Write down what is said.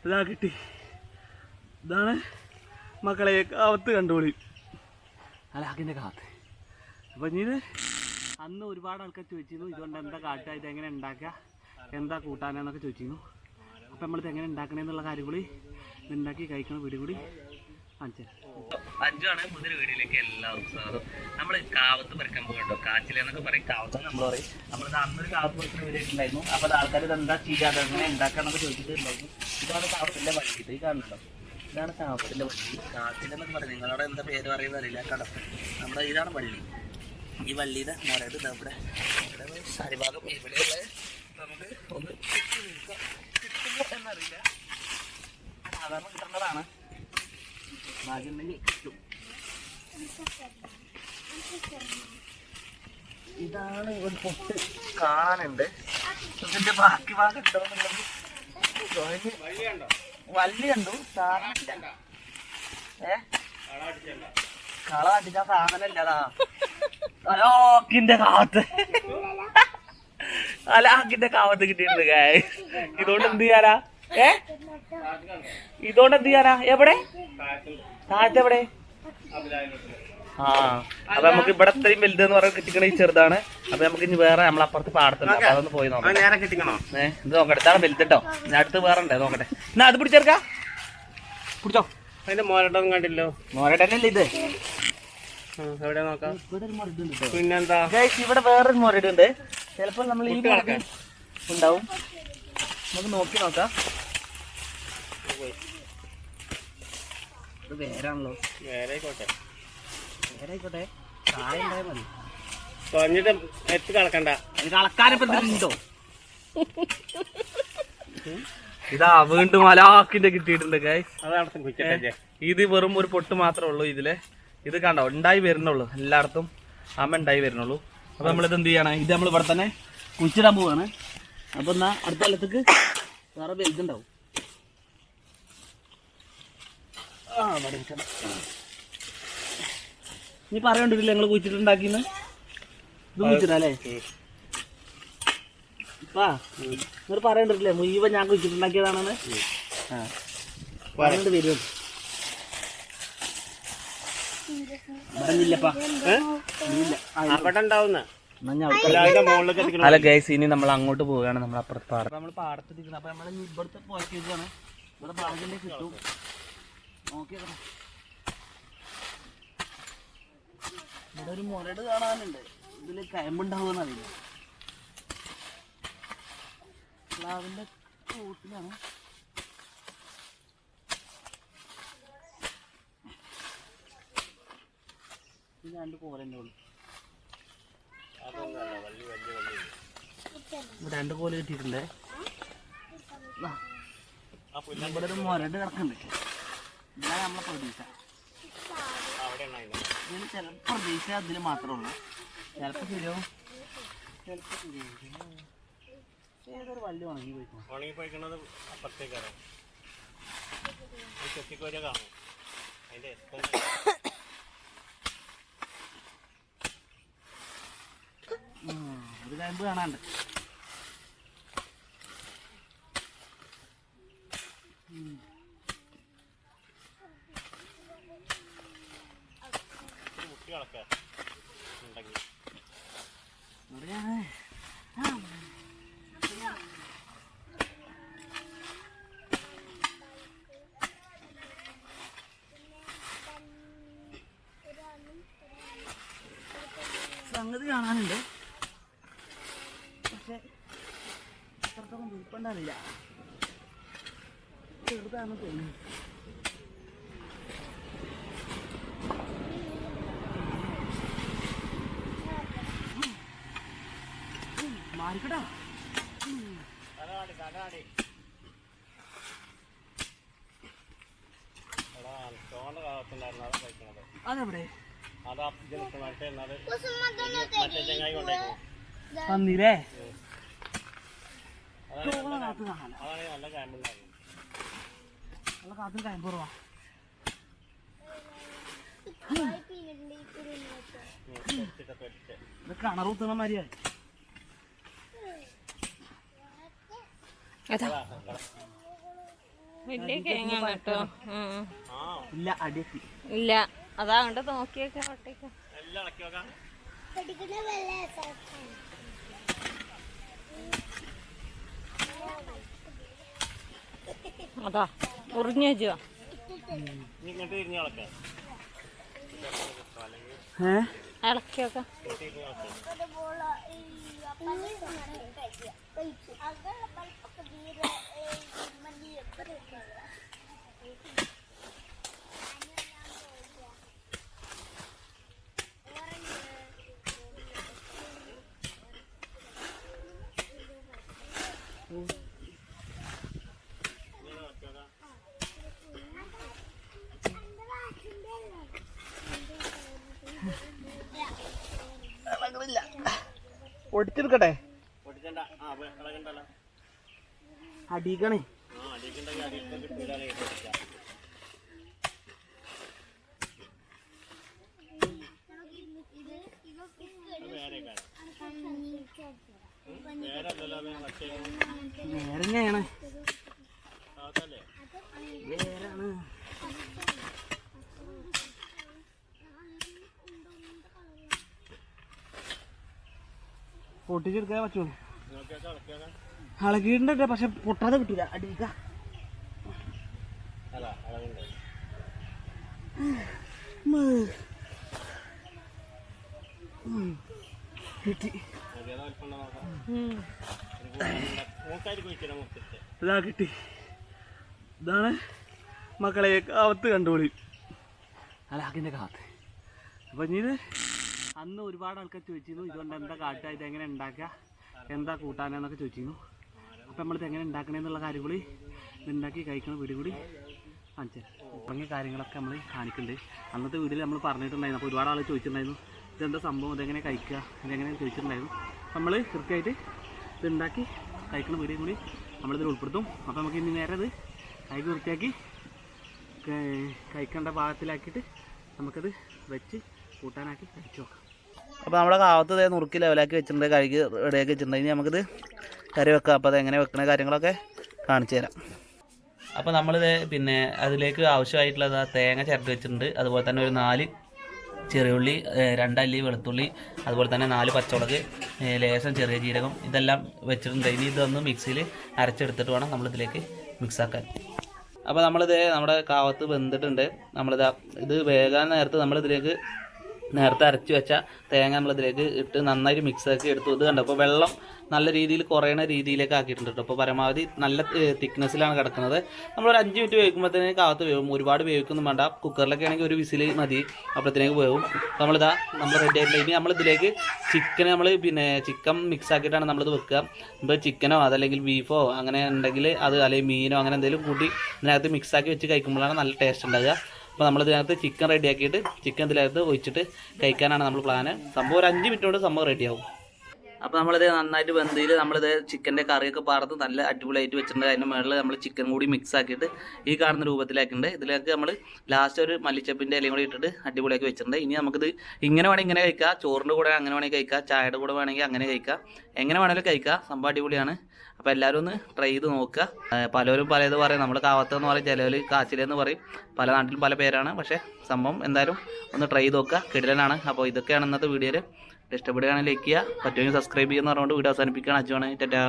ഇതാ കിട്ടി. ഇതാണ് മക്കളെ കാവത്ത് കണ്ടോളി, അലാക്കിൻ്റെ കാവത്ത്. അപ്പം ഇനി ഇത് അന്ന് ഒരുപാട് ആൾക്കാർ ചോദിച്ചിരുന്നു ഇതുകൊണ്ട് എന്താ കാട്ടുക, ഇതെങ്ങനെ ഉണ്ടാക്കുക, എന്താ കൂട്ടാനെന്നൊക്കെ ചോദിച്ചിരുന്നു. അപ്പം നമ്മളിത് എങ്ങനെ ഉണ്ടാക്കണമെന്നുള്ള കാര്യങ്ങൾ ഉണ്ടാക്കി കഴിക്കുന്ന വീഡിയോ കൂടി കാണിച്ചു. അഞ്ചാണ് പുതിയൊരു വീഡിയോയിലേക്ക് എല്ലാവർക്കും സ്വാഗതം. നമ്മൾ കാവത്ത് പറിക്കാൻ പോകുന്നുണ്ടോ, കാച്ചിലെന്നൊക്കെ പറയും, കാവത്ത് നമ്മൾ പറയും. നമ്മളിത് അന്നൊരു കാവത്ത് പറിക്കുന്ന വീഡിയോ ഉണ്ടായിരുന്നു. അപ്പോൾ ആൾക്കാർ ഇത് എന്താ ചെയ്യാതെ എങ്ങനെ ഉണ്ടാക്കാന്നൊക്കെ ചോദിച്ചിട്ടുണ്ടായിരുന്നു. ഇതാണ് കാവത്തിൻ്റെ വഴി, ഇത് കാണുന്നുണ്ടോ, ഇതാണ് കാവത്തിൻ്റെ വള്ളി. കാച്ചിലെന്നൊക്കെ പറയും, നിങ്ങളവിടെ എന്താ പേര് പറയുന്നത് അറിയില്ല. കടം നമ്മുടെ ഇതാണ് വള്ളി. ഈ വള്ളിയുടെ മുരട് നമ്മുടെ അരിഭാഗം ഇവിടെയുള്ള നമുക്ക് ഒന്ന് കിട്ടുമോ എന്നറിയില്ല, സാധാരണ കിട്ടേണ്ടതാണ്. ഭാഗ്യമുണ്ടെങ്കിൽ കിട്ടും. ഇതാണ് ഒരു പൊട്ട് കാണാനുണ്ട്. ഇതിൻ്റെ ബാക്കി ഭാഗം ഉണ്ടോന്നുള്ളത് വള്ളി കണ്ടു, സാധനം കള അടിച്ച സാധനല്ലതാ. അലാക്കിന്റെ കാവത്ത്, അലാക്കിന്റെ കാവത്ത് കിട്ടിയിട്ടുണ്ട്. ഇതുകൊണ്ട് എന്ത് ചെയ്യാനാ? ഇതുകൊണ്ട് എന്ത് ചെയ്യാനാ? എവിടെ താഴത്തെ എവിടെ? ആ അപ്പൊ നമുക്ക് ഇവിടെ ഇത്രയും വലുതെന്ന് പറയാൻ കിട്ടിക്കണ ഈ ചെറുതാണ്. അപ്പൊ നമുക്ക് ഇനി വേറെ നമ്മളപ്പുറത്ത് പാടത്തുണ്ട്, അപ്പൊ അതൊന്ന് പോയി നോക്കാം. ഇത് നോക്കട്ടെ, ഇതാണ് വലുതട്ടോ. ഞാൻ അടുത്ത് വേറെ ഉണ്ട്, നോക്കട്ടെ. എന്നാ അത് പിടിച്ചേർക്കാ, പിടിച്ചോ. അതിന്റെ മോരട്ടൊന്നും കണ്ടില്ലോ. മോരട്ടന്നല്ലേ ഇത്? എവിടെ നോക്കാം. പിന്നെന്താ, ഇവിടെ വേറൊരു മോരട് ഉണ്ട്. ചിലപ്പോൾ നമ്മൾ ഈ ഉണ്ടാവും, നമുക്ക് നോക്കി നോക്കാം. ഇത് വേറാണല്ലോ. വേറായിക്കോട്ടെ, വേറായിക്കോട്ടെ, താഴെ ഉണ്ടായാൽ മതി. കുറഞ്ഞിട്ട് എത്തി കളക്കണ്ട, കളക്കാനിപ്പോ ഉണ്ടോ? ഇതാ വീണ്ടും അലാക്കിന്റെ കിട്ടിയിട്ടുണ്ട് ഗൈസ്. ഇത് വെറും ഒരു പൊട്ട് മാത്രമേ ഉള്ളൂ ഇതില്. ഇത് കണ്ടോ, ഉണ്ടായി വരുന്നുള്ളൂ, എല്ലായിടത്തും അമ്മ ഉണ്ടായി വരുന്നുള്ളൂ. അപ്പൊ നമ്മളിത് എന്ത് ചെയ്യണം, ഇത് നമ്മൾ ഇവിടെ തന്നെ കുഴിച്ചിടാൻ പോവാണ്. അപ്പൊ എന്നാ അടുത്ത കൊല്ലത്തേക്ക് വേറെ വലുതുണ്ടാവും. നീ പറയണ്ടില്ല ഞങ്ങൾ കുഴിച്ചിട്ടുണ്ടാക്കിന്ന്. ഇത് കുഴിച്ചിട്ടല്ലേ ഇപ്പാ, നിങ്ങൾ പറയണ്ടില്ലേ മുഴുവൻ ഞാൻ കുഴിച്ചിട്ടുണ്ടാക്കിയതാണെന്ന്. പറഞ്ഞിട്ട് വരും. അല്ല ഗൈസ്, ഇനി നമ്മൾ അങ്ങോട്ട് പോവുകയാണ്. നമ്മൾ അപ്പുറത്ത് പാടം, നമ്മൾ പാടത്തിരിക്കുന്നത്. അപ്പൊ നമ്മൾ ഇവിടുത്തെ പോയിട്ടാണ്, ഇവിടെ പാടത്തിന്റെ കിട്ടും. നോക്കിയത് ഇവിടെ ഒരു മുരട് കാണാനുണ്ട്. ഇതില് കയമ്പുണ്ടാവുമെന്ന് അറിയില്ല. പ്ലാവിന്റെ കൂട്ടിലാണ്. രണ്ട് കോലന്നെ ഉള്ളു, രണ്ട് കോല് കിട്ടിയിട്ടുണ്ട്. ഇവിടെ ഒരു മുരട് കിടക്കുന്നുണ്ട്. ഇതാണ് നമ്മളെ പ്രതീക്ഷ. ഇതിന് ചിലപ്പോൾ പ്രതീക്ഷ അതിൽ മാത്രമേ ഉള്ളൂ. ചിലപ്പോൾ ശരിയാവും, ചിലപ്പോൾ ശരിയാവും. ഏതൊരു വള്ളി ഉണങ്ങിപ്പോയിക്കണത് അപ്പുറത്തേക്കാണ്. ഒരു കയമ്പ് കാണാണ്ട്. സംഗതി കാണാനുണ്ട്, പക്ഷെ അത്രത്തോളം വിൽപ്പണ്ടറിയില്ല. ചെറുതാണ് തോന്നുന്നു. മാറിക്കടാ. അതെവിടെ? തന്നില്ലേ? നല്ല കാത്തും കയമ്പ് കുറവാ. ഇത് കിണർ കുത്തുന്ന മാതിരിയായി. വലിയ കിഴങ്ങാണ് കേട്ടോ. ഇല്ല അടിയെത്തി ഇല്ല, അതാ അങ്ങോട്ട് നോക്കിയൊക്കെ ഒട്ടേക്ക്. അതാ ഉറിഞ്ഞു വെച്ചോ. ഇളക്കിയൊക്കെ ഒടിച്ചെടുക്കട്ടെ. അടിക്കണേ. വേറെന്നെയാണ് വേറാണ്. പൊട്ടിച്ചെടുക്കാൻ പറ്റുള്ളൂ. അളകിയിട്ടുണ്ട്, പക്ഷെ പൊട്ടാതെ കിട്ടൂല. അടിക്ക കിട്ടി. ഇതാ കിട്ടി. ഇതാണ് മക്കളെ കാവത്ത് കണ്ടോളി. അലാക്കിൻ്റെ കാവത്ത്. അപ്പം ഇനി ഇത് അന്ന് ഒരുപാട് ആൾക്കാർ ചോദിച്ചിരുന്നു ഇതുകൊണ്ട് എന്താ കാട്ടുക, ഇതെങ്ങനെ ഉണ്ടാക്കുക, എന്താ കൂട്ടാനെന്നൊക്കെ ചോദിച്ചിരുന്നു. അപ്പം നമ്മളിത് എങ്ങനെ ഉണ്ടാക്കണമെന്നുള്ള കാര്യങ്ങൾ ഇതുണ്ടാക്കി കഴിക്കണ വീഡിയോ കൂടി കാണിച്ചു തുടങ്ങിയ കാര്യങ്ങളൊക്കെ നമ്മൾ കാണിക്കുന്നുണ്ട്. അന്നത്തെ വീഡിയോയിൽ നമ്മൾ പറഞ്ഞിട്ടുണ്ടായിരുന്നു. അപ്പോൾ ഒരുപാട് ആൾ ചോദിച്ചിട്ടുണ്ടായിരുന്നു ഇതെന്താ സംഭവം, ഇതെങ്ങനെ കഴിക്കുക, ഇതെങ്ങനെ ചോദിച്ചിട്ടുണ്ടായിരുന്നു. നമ്മൾ കൃത്യമായിട്ട് ഇതുണ്ടാക്കി കഴിക്കണ വീഡിയോ കൂടി നമ്മളിതിൽ ഉൾപ്പെടുത്തും. അപ്പോൾ നമുക്ക് ഇനി നേരെ ഇത് കൈക്ക് വൃത്തിയാക്കി കഴിക്കേണ്ട ഭാഗത്തിലാക്കിയിട്ട് നമുക്കത് വെച്ച് കൂട്ടാനാക്കി കഴിച്ചു നോക്കാം. അപ്പോൾ നമ്മുടെ കാവത്ത് നുറുക്കി ലെവലാക്കി വെച്ചിട്ടുണ്ട്, കഴുകി റെഡിയാക്കി വെച്ചിട്ടുണ്ട്. ഇനി നമുക്കിത് കറി വെക്കാം. അപ്പോൾ അതെങ്ങനെ വെക്കുന്ന കാര്യങ്ങളൊക്കെ കാണിച്ചു തരാം. അപ്പോൾ നമ്മളിത് പിന്നെ അതിലേക്ക് ആവശ്യമായിട്ടുള്ള തേങ്ങ ചിരട്ടി വെച്ചിട്ടുണ്ട്. അതുപോലെ തന്നെ ഒരു 4 ചെറിയ ഉള്ളി, 2 അല്ലി വെളുത്തുള്ളി, അതുപോലെ തന്നെ 4 പച്ചമുളക്, ലേശം ചെറിയ ജീരകം, ഇതെല്ലാം വെച്ചിട്ടുണ്ട്. ഇനി ഇതൊന്ന് മിക്സിയിൽ അരച്ചെടുത്തിട്ട് വേണം നമ്മളിതിലേക്ക് മിക്സാക്കാൻ. അപ്പോൾ നമ്മളിത് നമ്മുടെ കാവത്ത് വെന്തിട്ടുണ്ട്. ഇത് വേകാൻ നേരത്ത് നമ്മളിതിലേക്ക് നേരത്തെ അരച്ച് വെച്ച തേങ്ങ നമ്മളിതിലേക്ക് ഇട്ട് നന്നായിട്ട് മിക്സാക്കി എടുത്തു. ഇത് കണ്ടോ, അപ്പോൾ വെള്ളം നല്ല രീതിയിൽ കുറയണ രീതിയിലേക്ക് ആക്കിയിട്ടുണ്ട് കേട്ടോ. അപ്പോൾ പരമാവധി നല്ല തിക്നെസ്സിലാണ് കിടക്കുന്നത്. നമ്മളൊരു 5 മിനിറ്റ് വേവിക്കുമ്പോഴത്തേക്ക് കാവത്ത് വേവും. ഒരുപാട് വേവിക്കൊന്നും വേണ്ട. കുക്കറിലൊക്കെ ആണെങ്കിൽ ഒരു വിസിൽ മതി, അപ്പോഴത്തേക്ക് വേവും. നമ്മൾ റെഡി ആയിട്ടില്ല. ഇനി നമ്മളിതിലേക്ക് ചിക്കൻ മിക്സ് ആക്കിയിട്ടാണ് നമ്മളിത് വെക്കുക. ഇപ്പോൾ ചിക്കനോ അതല്ലെങ്കിൽ ബീഫോ അങ്ങനെ ഉണ്ടെങ്കിൽ അത്, അല്ലെങ്കിൽ മീനോ അങ്ങനെ എന്തെങ്കിലും കൂട്ടി ഇതിനകത്ത് മിക്സാക്കി വെച്ച് കഴിക്കുമ്പോഴാണ് നല്ല ടേസ്റ്റ് ഉണ്ടാകുക. അപ്പോൾ നമ്മളിതിനകത്ത് ചിക്കൻ റെഡിയാക്കിയിട്ട് ചിക്കൻ ഇതിനകത്ത് ഒഴിച്ചിട്ട് കഴിക്കാനാണ് നമ്മൾ പ്ലാന്. സംഭവം ഒരു 5 മിനിറ്റ് കൊണ്ട് സംഭവം റെഡിയാവും. അപ്പോൾ നമ്മളിത് നന്നായിട്ട് വെന്തയിൽ നമ്മളിത് ചിക്കൻ്റെ കറിയൊക്കെ പാർത്ത് നല്ല അടിപൊളിയായിട്ട് വെച്ചിട്ടുണ്ട്. അതിൻ്റെ മുകളിൽ നമ്മൾ ചിക്കൻ കൂടി മിക്സ് ആക്കിയിട്ട് ഈ കാണുന്ന രൂപത്തിലാക്കിയിട്ടുണ്ട്. ഇതിലേക്ക് നമ്മൾ ലാസ്റ്റ് ഒരു മല്ലിച്ചപ്പിൻ്റെ ഇലയും കൂടി ഇട്ടിട്ട് അടിപൊളിയാക്കി വെച്ചിട്ടുണ്ട്. ഇനി നമുക്കിത് ഇങ്ങനെ വേണമെങ്കിൽ ഇങ്ങനെ കഴിക്കാം, ചോറിൻ്റെ കൂടെ അങ്ങനെ വേണമെങ്കിൽ കഴിക്കാം, ചായയുടെ കൂടെ വേണമെങ്കിൽ അങ്ങനെ കഴിക്കാം, എങ്ങനെ വേണമെങ്കിലും കഴിക്കാം. സംഭവം അടിപൊളിയാണ്. അപ്പോൾ എല്ലാവരും ഒന്ന് ട്രൈ ചെയ്ത് നോക്കുക. പലരും പലത് പറയും. നമ്മൾ കാവത്തെന്ന് പറയും, ചിലവർ കാച്ചിലെന്ന് പറയും. പല നാട്ടിലും പല പേരാണ്. പക്ഷേ സംഭവം എന്തായാലും ഒന്ന് ട്രൈ ചെയ്ത് നോക്കുക. കിടിലനാണ്. അപ്പോൾ ഇതൊക്കെയാണ് ഇന്നത്തെ വീഡിയോയിൽ. ഇഷ്ടപ്പെടുകയാണെങ്കിൽ ലൈക്ക് ചെയ്യുക, പറ്റുമെങ്കിൽ സബ്സ്ക്രൈബ് ചെയ്യുന്ന പറഞ്ഞുകൊണ്ട് വീഡിയോ അവസാനിപ്പിക്കുകയാണ്. അജുവാണ്. ടാറ്റാ.